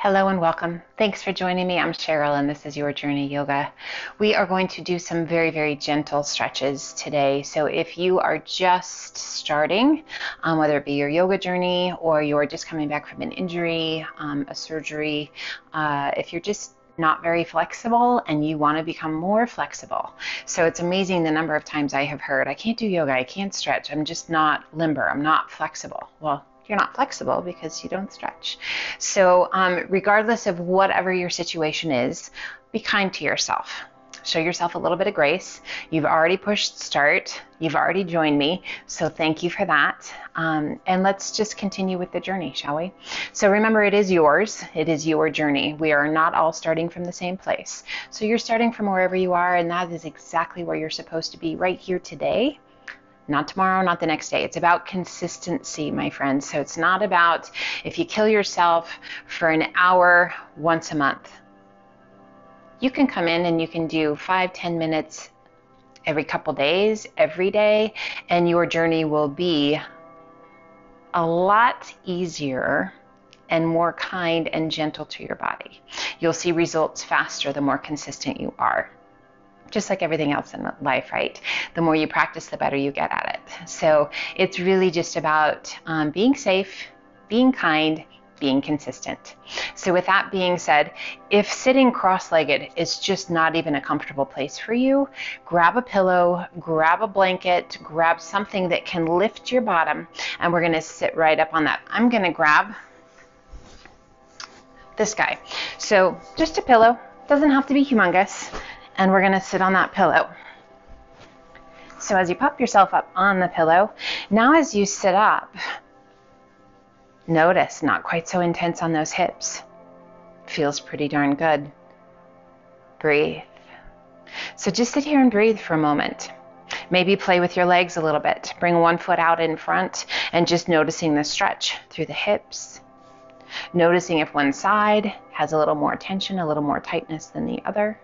Hello and welcome. Thanks for joining me. I'm Cheryl and this is Your Journey Yoga. We are going to do some very, very gentle stretches today. So if you are just starting, whether it be your yoga journey or you're just coming back from an injury, a surgery, if you're just not very flexible and you want to become more flexible. So it's amazing the number of times I have heard, I can't do yoga, I can't stretch, I'm just not limber, I'm not flexible. Well, you're not flexible because you don't stretch. So regardless of whatever your situation is, be kind to yourself. Show yourself a little bit of grace. You've already pushed start. You've already joined me. So thank you for that. And let's just continue with the journey, shall we? So remember, it is yours. It is your journey. We are not all starting from the same place. So you're starting from wherever you are, and that is exactly where you're supposed to be right here today. Not tomorrow, not the next day. It's about consistency, my friends. So it's not about if you kill yourself for an hour once a month. You can come in and you can do 5-10 minutes every couple days, every day, and your journey will be a lot easier and more kind and gentle to your body. You'll see results faster the more consistent you are. Just like everything else in life, right? The more you practice, the better you get at it. So it's really just about being safe, being kind, being consistent. So with that being said, if sitting cross-legged is just not even a comfortable place for you, grab a pillow, grab a blanket, grab something that can lift your bottom, and we're gonna sit right up on that. I'm gonna grab this guy. So just a pillow, doesn't have to be humongous. And we're going to sit on that pillow. So as you pop yourself up on the pillow, now as you sit up, notice not quite so intense on those hips. Feels pretty darn good. Breathe. So just sit here and breathe for a moment. Maybe play with your legs a little bit. Bring one foot out in front and just noticing the stretch through the hips. Noticing if one side has a little more tension, a little more tightness than the other.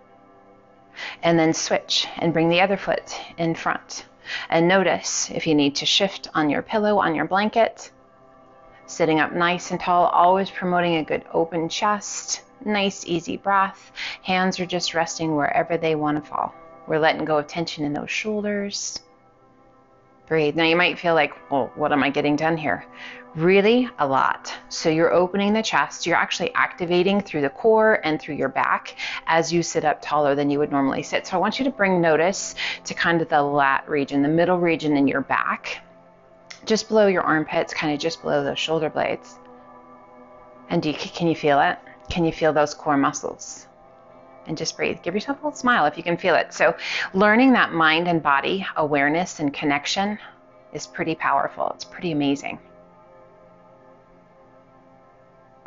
And then switch and bring the other foot in front. And notice if you need to shift on your pillow, on your blanket. Sitting up nice and tall, always promoting a good open chest. Nice, easy breath. Hands are just resting wherever they want to fall. We're letting go of tension in those shoulders. Breathe. Now you might feel like, well, what am I getting done here? Really a lot. So you're opening the chest. You're actually activating through the core and through your back as you sit up taller than you would normally sit. So I want you to bring notice to kind of the lat region, the middle region in your back, just below your armpits, kind of just below those shoulder blades. And can you feel it? Can you feel those core muscles? And just breathe. Give yourself a little smile if you can feel it. So learning that mind and body awareness and connection is pretty powerful. It's pretty amazing.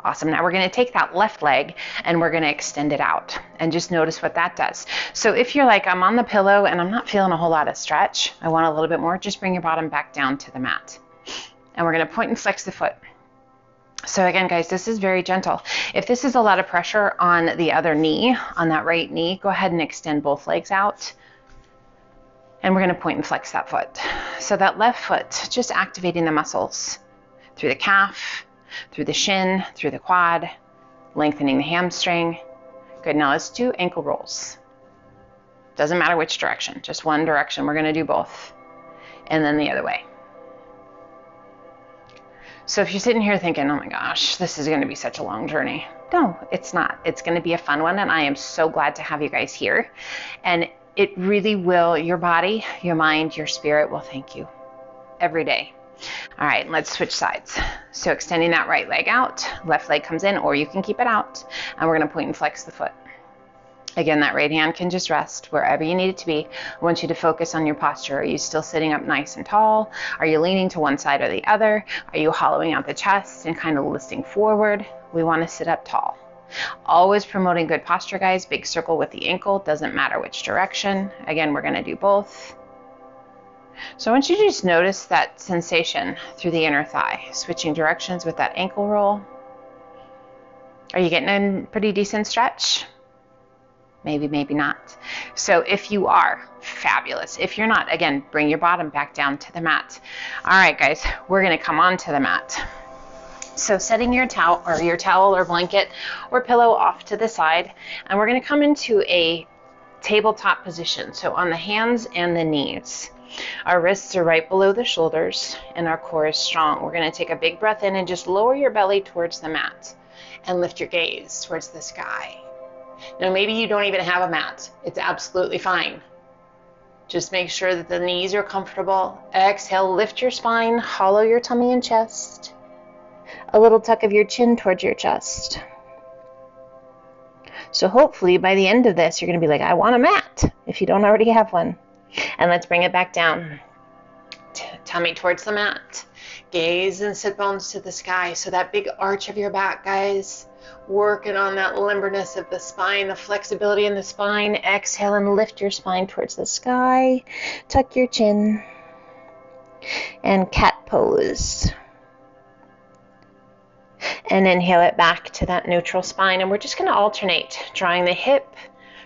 Awesome. Now we're going to take that left leg and we're going to extend it out and just notice what that does. So if you're like, I'm on the pillow and I'm not feeling a whole lot of stretch, I want a little bit more, just bring your bottom back down to the mat. And we're going to point and flex the foot. So again, guys, this is very gentle. If this is a lot of pressure on the other knee, on that right knee, go ahead and extend both legs out. And we're going to point and flex that foot. So that left foot, just activating the muscles through the calf, through the shin, through the quad, lengthening the hamstring. Good, now let's do ankle rolls. Doesn't matter which direction, just one direction. We're going to do both. And then the other way. So if you're sitting here thinking, oh my gosh, this is going to be such a long journey. No, it's not. It's going to be a fun one, and I am so glad to have you guys here. And it really will, your body, your mind, your spirit will thank you every day. All right, let's switch sides. So extending that right leg out, left leg comes in, or you can keep it out, and we're going to point and flex the foot. Again, that right hand can just rest wherever you need it to be. I want you to focus on your posture. Are you still sitting up nice and tall? Are you leaning to one side or the other? Are you hollowing out the chest and kind of listing forward? We want to sit up tall. Always promoting good posture, guys. Big circle with the ankle, doesn't matter which direction. Again, we're going to do both. So I want you to just notice that sensation through the inner thigh, switching directions with that ankle roll. Are you getting a pretty decent stretch? Maybe, maybe not. So if you are, fabulous. If you're not, again, bring your bottom back down to the mat. All right, guys, we're going to come onto the mat. So setting your towel or blanket or pillow off to the side, and we're going to come into a tabletop position. So on the hands and the knees. Our wrists are right below the shoulders and our core is strong. We're going to take a big breath in and just lower your belly towards the mat and lift your gaze towards the sky. Now maybe you don't even have a mat. It's absolutely fine. Just make sure that the knees are comfortable. Exhale, lift your spine, hollow your tummy and chest. A little tuck of your chin towards your chest. So hopefully by the end of this, you're going to be like, I want a mat, if you don't already have one. And let's bring it back down. Tummy towards the mat. Gaze and sit bones to the sky. So that big arch of your back, guys. Working on that limberness of the spine, the flexibility in the spine. Exhale and lift your spine towards the sky. Tuck your chin. And cat pose. And inhale it back to that neutral spine. And we're just going to alternate, drawing the hip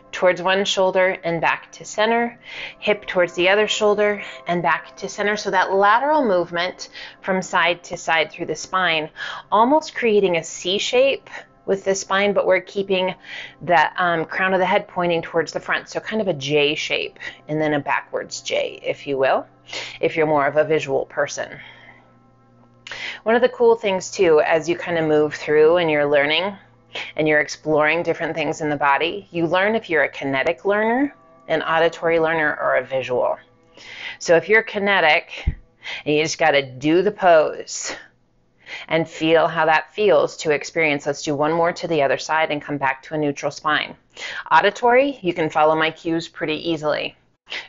towards one shoulder and back to center, hip towards the other shoulder and back to center. So that lateral movement from side to side through the spine, almost creating a C shape with the spine, but we're keeping the crown of the head pointing towards the front. So kind of a J shape and then a backwards J, if you will, if you're more of a visual person. One of the cool things too, as you kind of move through and you're learning and you're exploring different things in the body, you learn if you're a kinetic learner, an auditory learner, or a visual. So if you're kinetic and you just got to do the pose and feel how that feels to experience. Let's do one more to the other side and come back to a neutral spine. Auditory, you can follow my cues pretty easily.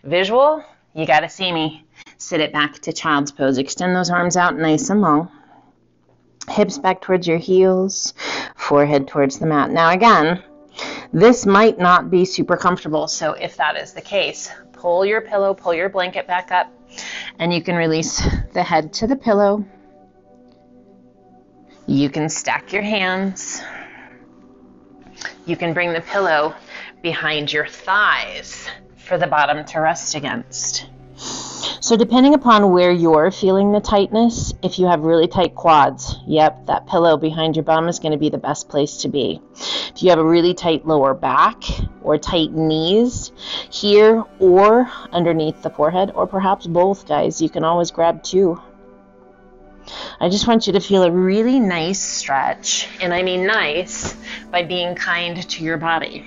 Visual, you got to see me. Sit it back to child's pose. Extend those arms out nice and long. Hips back towards your heels, forehead towards the mat. Now again, this might not be super comfortable, so if that is the case, pull your pillow, pull your blanket back up, and you can release the head to the pillow. You can stack your hands. You can bring the pillow behind your thighs for the bottom to rest against. So depending upon where you're feeling the tightness, if you have really tight quads, yep, that pillow behind your bum is going to be the best place to be. If you have a really tight lower back or tight knees here or underneath the forehead, or perhaps both, guys, you can always grab two. I just want you to feel a really nice stretch, and I mean nice by being kind to your body.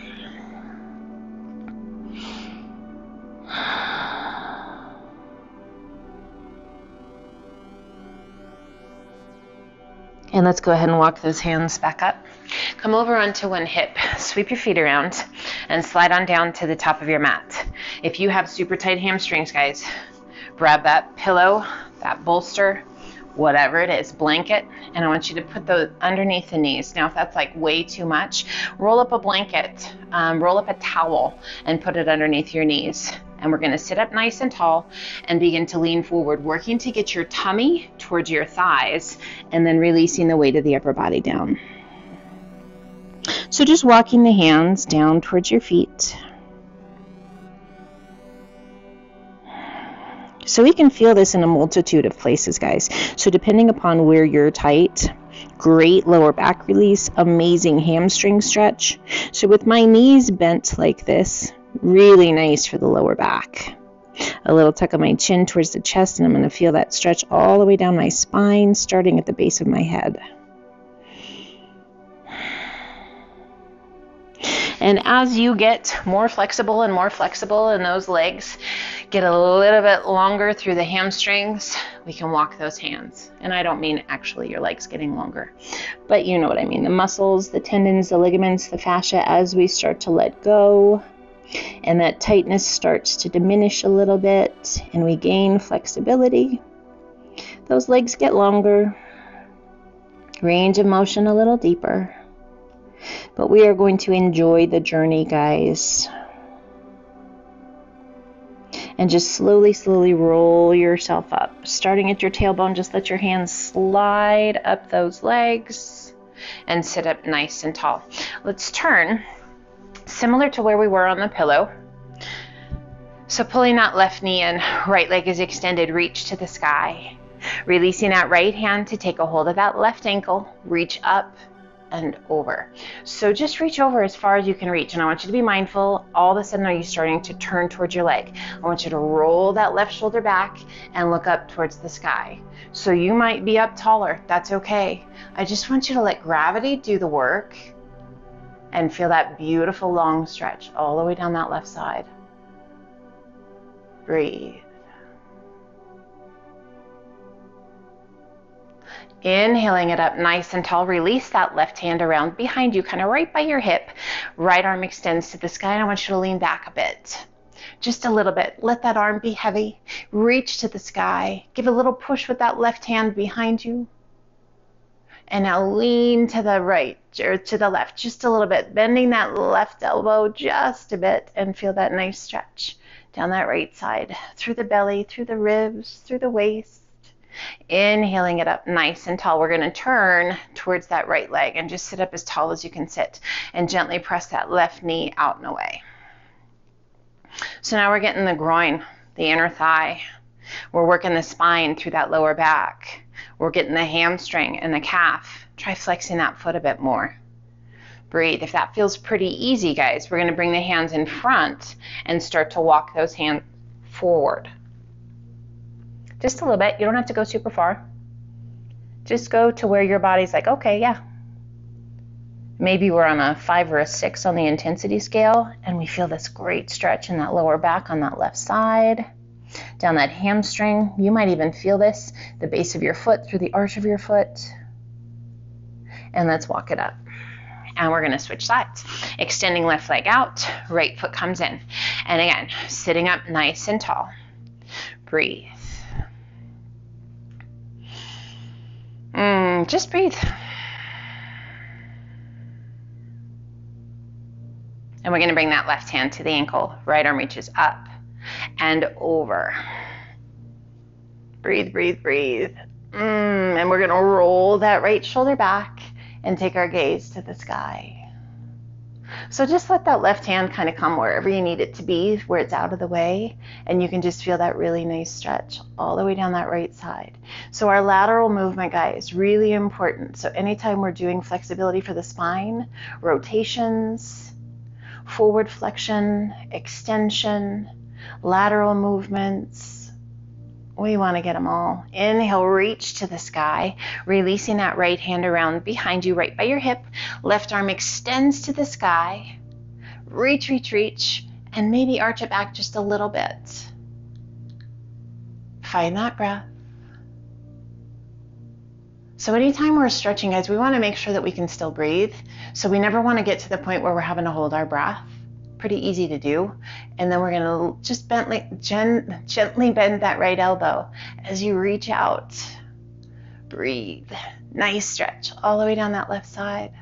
And let's go ahead and walk those hands back up. Come over onto one hip, sweep your feet around, and slide on down to the top of your mat. If you have super tight hamstrings, guys, grab that pillow, that bolster, whatever it is, blanket, and I want you to put those underneath the knees. Now, if that's like way too much, roll up a blanket, roll up a towel, and put it underneath your knees. And we're going to sit up nice and tall and begin to lean forward, working to get your tummy towards your thighs and then releasing the weight of the upper body down. So just walking the hands down towards your feet. So we can feel this in a multitude of places, guys. So depending upon where you're tight, great lower back release, amazing hamstring stretch. So with my knees bent like this, really nice for the lower back. A little tuck of my chin towards the chest, and I'm going to feel that stretch all the way down my spine, starting at the base of my head. And as you get more flexible and more flexible in those legs, get a little bit longer through the hamstrings, we can walk those hands. And I don't mean actually your legs getting longer, but you know what I mean. The muscles, the tendons, the ligaments, the fascia, as we start to let go, and that tightness starts to diminish a little bit, and we gain flexibility. Those legs get longer, range of motion a little deeper. But we are going to enjoy the journey, guys. And just slowly, slowly roll yourself up. Starting at your tailbone, just let your hands slide up those legs and sit up nice and tall. Let's turn similar to where we were on the pillow. So pulling that left knee in, right leg is extended, reach to the sky. Releasing that right hand to take a hold of that left ankle, reach up and over. So just reach over as far as you can reach. And I want you to be mindful, all of a sudden are you starting to turn towards your leg? I want you to roll that left shoulder back and look up towards the sky. So you might be up taller, that's okay. I just want you to let gravity do the work and feel that beautiful long stretch all the way down that left side. Breathe. Inhaling it up nice and tall. Release that left hand around behind you, kind of right by your hip. Right arm extends to the sky, and I want you to lean back a bit. Just a little bit. Let that arm be heavy. Reach to the sky. Give a little push with that left hand behind you. And now lean to the right or to the left just a little bit. Bending that left elbow just a bit and feel that nice stretch down that right side. Through the belly, through the ribs, through the waist. Inhaling it up nice and tall. We're going to turn towards that right leg and just sit up as tall as you can sit and gently press that left knee out and away. So now we're getting the groin, the inner thigh. We're working the spine through that lower back. We're getting the hamstring and the calf. Try flexing that foot a bit more. Breathe. If that feels pretty easy, guys, we're going to bring the hands in front and start to walk those hands forward. Just a little bit. You don't have to go super far. Just go to where your body's like, okay, yeah. Maybe we're on a 5 or a 6 on the intensity scale, and we feel this great stretch in that lower back on that left side, down that hamstring. You might even feel this, the base of your foot through the arch of your foot. And let's walk it up. And we're going to switch sides. Extending left leg out, right foot comes in. And again, sitting up nice and tall. Breathe. Just breathe. And we're going to bring that left hand to the ankle. Right arm reaches up and over. Breathe, breathe, breathe. And we're going to roll that right shoulder back and take our gaze to the sky. So just let that left hand kind of come wherever you need it to be, where it's out of the way, and you can just feel that really nice stretch all the way down that right side. So our lateral movement, guys, really important. So anytime we're doing flexibility for the spine, rotations, forward flexion, extension, lateral movements, we want to get them all. Inhale, reach to the sky, releasing that right hand around behind you, right by your hip. Left arm extends to the sky. Reach, reach, reach, and maybe arch it back just a little bit. Find that breath. So anytime we're stretching, guys, we want to make sure that we can still breathe. So we never want to get to the point where we're having to hold our breath. Pretty easy to do. And then we're going to just gently bend that right elbow as you reach out. Breathe. Nice stretch all the way down that left side.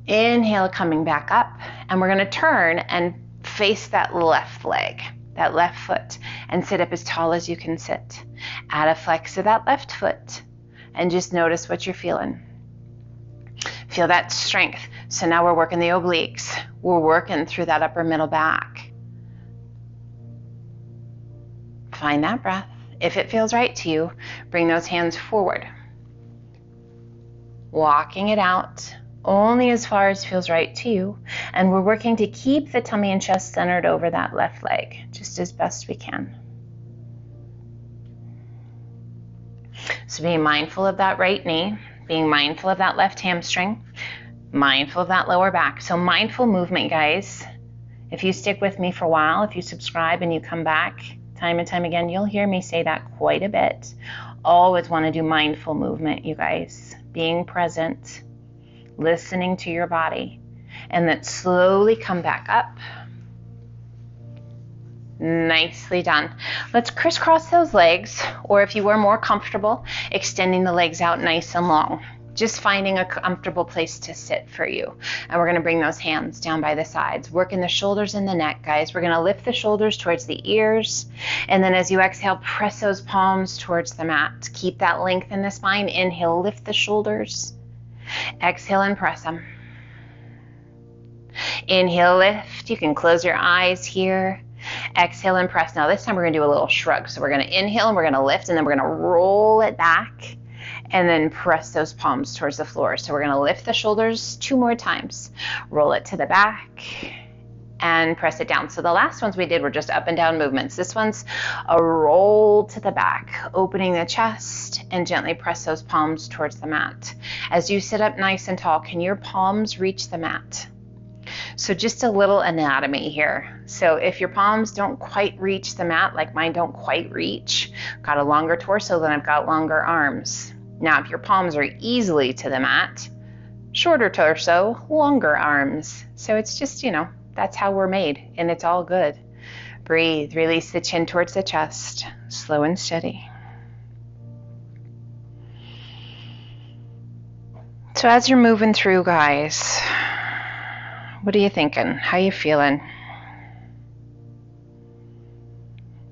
Inhale, coming back up. And we're going to turn and face that left leg, that left foot, and sit up as tall as you can sit. Add a flex to that left foot and just notice what you're feeling. Feel that strength. So now we're working the obliques. We're working through that upper middle back. Find that breath. If it feels right to you, bring those hands forward. Walking it out only as far as feels right to you. And we're working to keep the tummy and chest centered over that left leg, just as best we can. So being mindful of that right knee, being mindful of that left hamstring, mindful of that lower back. So mindful movement, guys. If you stick with me for a while, if you subscribe and you come back time and time again, you'll hear me say that quite a bit. Always want to do mindful movement, you guys. Being present, listening to your body, and then slowly come back up. Nicely done. Let's crisscross those legs, or if you were more comfortable, extending the legs out nice and long. Just finding a comfortable place to sit for you. And we're going to bring those hands down by the sides, working the shoulders and the neck, guys. We're going to lift the shoulders towards the ears, and then as you exhale, press those palms towards the mat. Keep that length in the spine. Inhale, lift the shoulders. Exhale and press them. Inhale, lift. You can close your eyes here. Exhale and press. Now this time we're going to do a little shrug. So we're going to inhale and we're going to lift, and then we're going to roll it back and then press those palms towards the floor. So we're going to lift the shoulders 2 more times. Roll it to the back and press it down. So the last ones we did were just up and down movements. This one's a roll to the back, opening the chest, and gently press those palms towards the mat. As you sit up nice and tall, can your palms reach the mat? So just a little anatomy here. So if your palms don't quite reach the mat, like mine don't quite reach, got a longer torso than I've got longer arms. Now if your palms are easily to the mat, shorter torso, longer arms. So it's just, that's how we're made, and it's all good. Breathe, release the chin towards the chest, slow and steady. So as you're moving through, guys, what are you thinking? How are you feeling?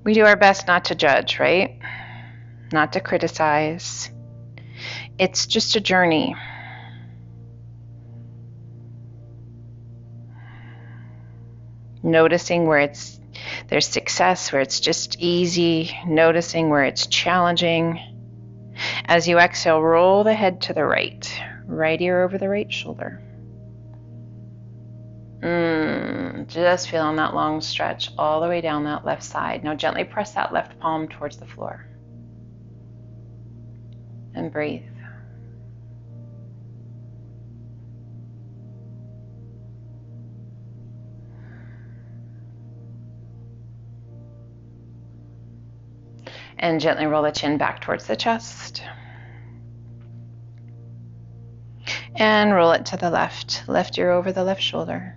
We do our best not to judge, right? Not to criticize. It's just a journey. Noticing where there's success, where it's just easy. Noticing where it's challenging. As you exhale, roll the head to the right ear over the right shoulder. Just feeling that long stretch all the way down that left side. Now gently press that left palm towards the floor. And breathe. And gently roll the chin back towards the chest. And roll it to the left ear over the left shoulder.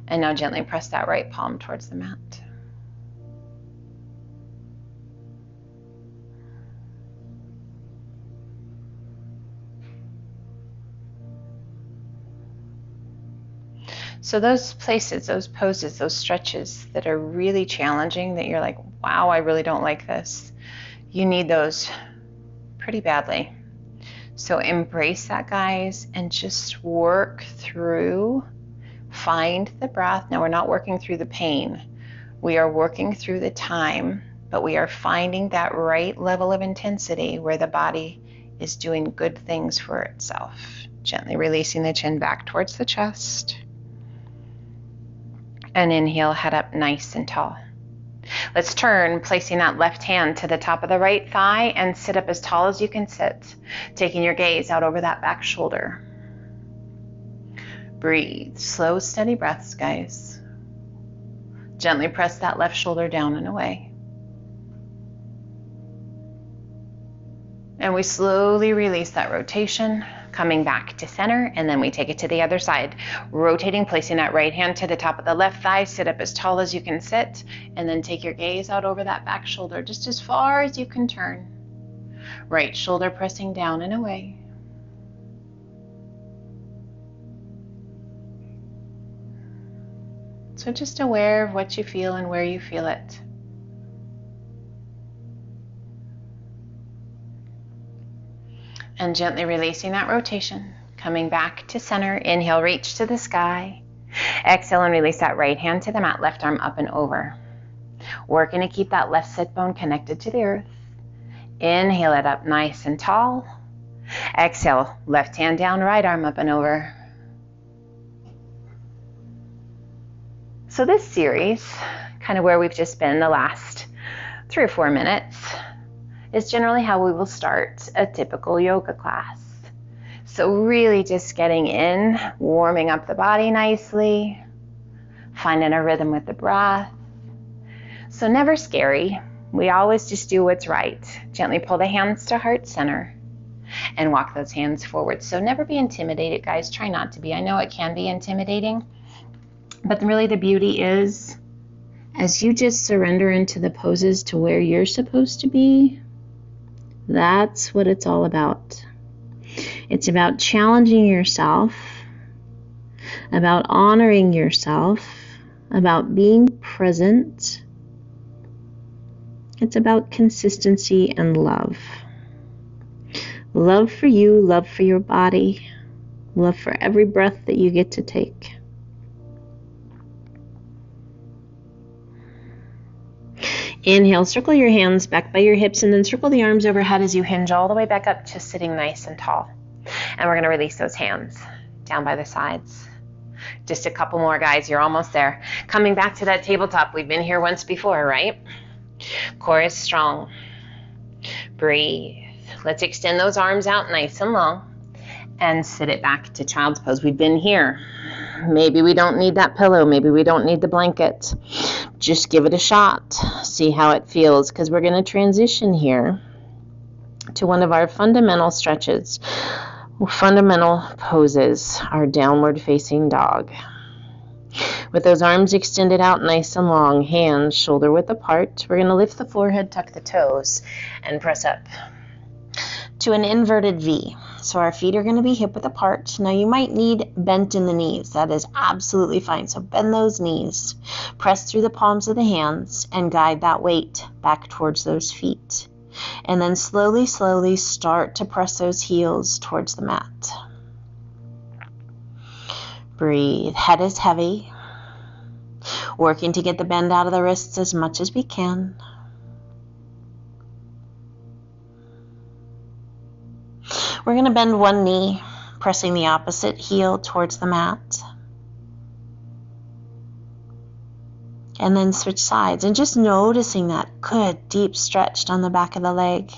And now gently press that right palm towards the mat. So those places, those poses, those stretches that are really challenging, that you're like, wow, I really don't like this, you need those pretty badly. So embrace that, guys, and just work through. Find the breath. Now we're not working through the pain. We are working through the time, but we are finding that right level of intensity where the body is doing good things for itself. Gently releasing the chin back towards the chest. And inhale, head up nice and tall. Let's turn, placing that left hand to the top of the right thigh and sit up as tall as you can sit, taking your gaze out over that back shoulder. Breathe, slow, steady breaths, guys. Gently press that left shoulder down and away. And we slowly release that rotation, coming back to center, and then we take it to the other side. Rotating, placing that right hand to the top of the left thigh, sit up as tall as you can sit, and then take your gaze out over that back shoulder, just as far as you can turn. Right shoulder pressing down and away. So just aware of what you feel and where you feel it. And gently releasing that rotation, coming back to center. Inhale, reach to the sky. Exhale and release that right hand to the mat, left arm up and over. Working to keep that left sit bone connected to the earth. Inhale it up nice and tall. Exhale, left hand down, right arm up and over. So this series, kind of where we've just been the last 3 or 4 minutes, is generally how we will start a typical yoga class. So really just getting in, warming up the body nicely, finding a rhythm with the breath. So never scary. We always just do what's right. Gently pull the hands to heart center and walk those hands forward. So never be intimidated, guys. Try not to be. I know it can be intimidating, but really the beauty is, as you just surrender into the poses to where you're supposed to be, that's what it's all about. It's about challenging yourself, about honoring yourself, about being present. It's about consistency and love. Love for you, love for your body, love for every breath that you get to take. Inhale, circle your hands back by your hips and then circle the arms overhead as you hinge all the way back up to sitting nice and tall. And we're going to release those hands down by the sides. Just a couple more, guys. You're almost there. Coming back to that tabletop. We've been here once before, right? Core is strong. Breathe. Let's extend those arms out nice and long and sit it back to child's pose. We've been here. Maybe we don't need that pillow. Maybe we don't need the blanket. Just give it a shot. See how it feels, because we're going to transition here to one of our fundamental stretches, fundamental poses, our downward facing dog. With those arms extended out nice and long, hands shoulder width apart, we're going to lift the forehead, tuck the toes, and press up to an inverted V. So our feet are going to be hip width apart. Now you might need bent in the knees. That is absolutely fine. So bend those knees, press through the palms of the hands, and guide that weight back towards those feet. And then slowly, slowly start to press those heels towards the mat. Breathe. Head is heavy. Working to get the bend out of the wrists as much as we can. We're going to bend one knee, pressing the opposite heel towards the mat. And then switch sides and just noticing that good deep stretch down the back of the leg.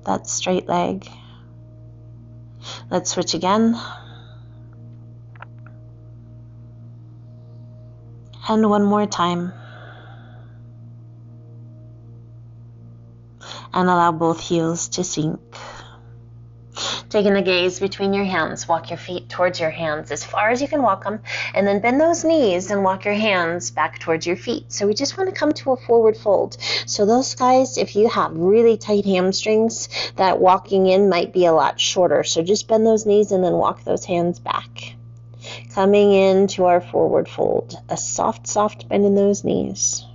That straight leg. Let's switch again. And one more time. And allow both heels to sink. Taking the gaze between your hands, walk your feet towards your hands as far as you can walk them, and then bend those knees and walk your hands back towards your feet. So we just want to come to a forward fold. So those guys, if you have really tight hamstrings, that walking in might be a lot shorter. So just bend those knees and then walk those hands back. Coming into our forward fold, a soft, soft bend in those knees.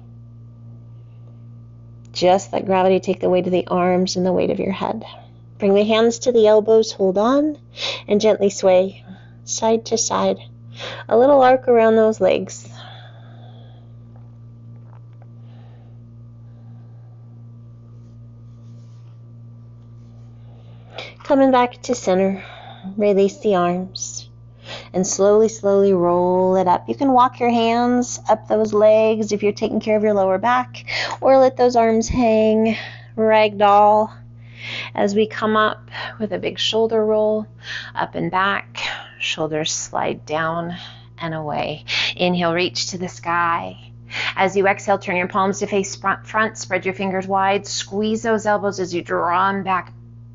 Just let gravity take the weight of the arms and the weight of your head. Bring the hands to the elbows, hold on, and gently sway side to side. A little arc around those legs. Coming back to center, release the arms. And slowly, slowly roll it up. You can walk your hands up those legs if you're taking care of your lower back, or let those arms hang, ragdoll, as we come up with a big shoulder roll, up and back, shoulders slide down and away. Inhale, reach to the sky. As you exhale, turn your palms to face front, spread your fingers wide, squeeze those elbows as you draw them back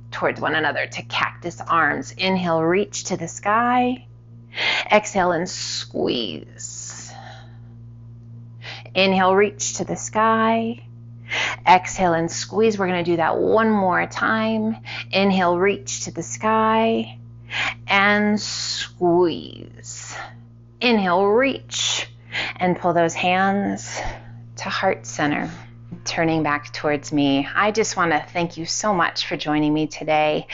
towards one another to cactus arms. Inhale, reach to the sky. Exhale and squeeze. Inhale, reach to the sky. Exhale and squeeze. We're going to do that one more time. Inhale, reach to the sky and squeeze. Inhale, reach and pull those hands to heart center. Turning back towards me, I just want to thank you so much for joining me today.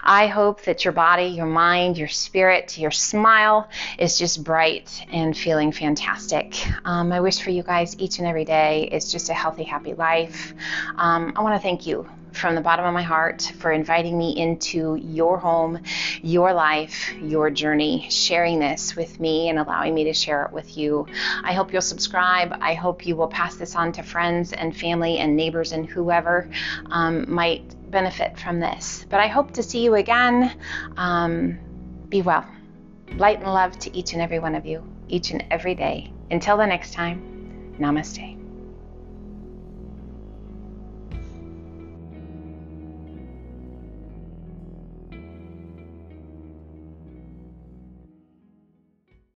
I hope that your body, your mind, your spirit, your smile is just bright and feeling fantastic. I wish for you guys each and every day is just a healthy, happy life. I want to thank you from the bottom of my heart for inviting me into your home, your life, your journey, sharing this with me and allowing me to share it with you. I hope you'll subscribe. I hope you will pass this on to friends and family and neighbors and whoever might benefit from this. But I hope to see you again. Be well. Light and love to each and every one of you, each and every day. Until the next time, namaste.